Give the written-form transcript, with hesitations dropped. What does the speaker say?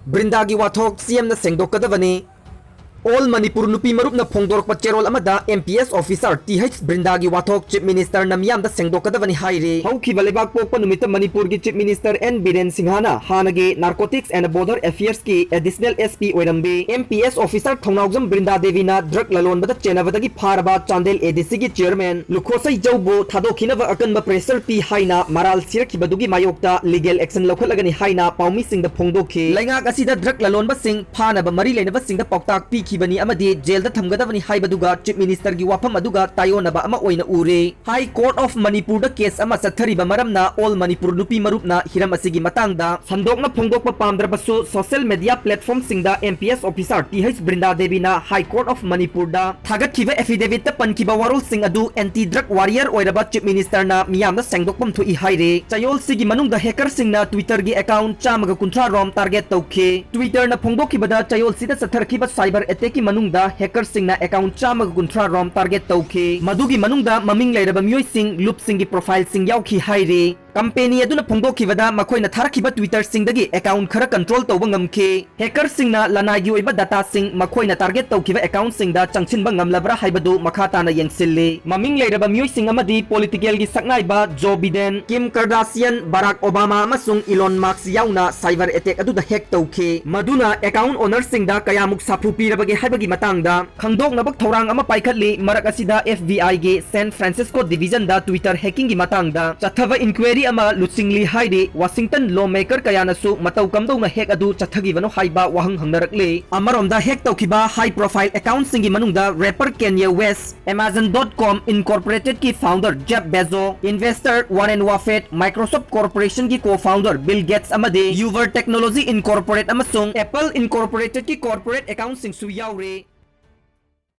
Brinda gi Wathok CM na Shengdokkadabani All Manipur Nupi Marup na Phongdorok Pacherol Amada MPS Officer TH Brinda gi Wathok Chief Minister Namyam da Shengdokkadabani haire Hauki Balebak Pokpa Numita Manipur gi Chief Minister N Biren Singhana Hanage Narcotics and Border Affairs ki Additional SP Oirambe MPS Officer Thongnawjam Brinda Devina Drug Lalon Bada Chenabadagi Pharaba Chandel ADC gi Chairman Lukhosai Jaubo Thadokhinaba Akanba Pressure Pi Haina Maral Sirkibadugi Mayokta Legal Action Lokhalagani Haina Paumi Singh da Phongdokhi Laingak asida Drug Lalon ba Singh Phanaba Mari Lenaba Singh da Pautak Pi Bani amadi jail da thamgadabani haibaduga Chief Minister gi wafam aduga tayonaba ama oina ure High Court of Manipur da case ama sathariba maramna All Manipur Nupi Marupna hiram asigi matangda sandokna phongdokpa pamdrabasu social media platform singda MPS officer TH Brinda Devina High Court of Manipur da thagatkiba affidavit ta pankiba warol sing adu anti drug warrior oiraba Chief Minister na miyamna sengdokpam thui haire chayol sigi manungda hacker singna Twitter gi account chamaga kunthra rom target tawkhe Twitter na phongdokibada chayol sida satharkiba cyber attack ki manungda hacker singna account chamaga kunthra rom target tawkhe madugi manungda maming leiraba miyoi sing loop singi profile sing yauki haire company aduna phongdokibada makoina tharakhiba Twitter singdagi account khara control tawba ngamkhe hacker singna lanai oiba data sing makoina target tawkiba account singda changchinba ngamlabra haibadu makhata na yengsille maming leiraba miyoi sing amadi political gi saknaiba Joe Biden Kim Kardashian Barack Obama amasung Elon Musk yauna cyber attack aduda hack tawkhe maduna account owner singda kayamuk sapu pirabage haibagi matangda khangdoknabak thorang ama paikhatli marak asida FBI gi San Francisco division da Twitter hacking gi matangda chathaba inquiry ama lutsingli haide Washington lawmaker kayanasu matau kamdona hack adu chathagibano haiba wahang hangnarakle amaromda hack tawkiba high profile account singi manungda rapper Kanye West Amazon.com Incorporated ki founder Jeff Bezos investor Warren Buffett Microsoft Corporation ki co-founder Bill Gates amade Uber Technology Incorporated amasung Apple Incorporated ki corporate account sing su yaure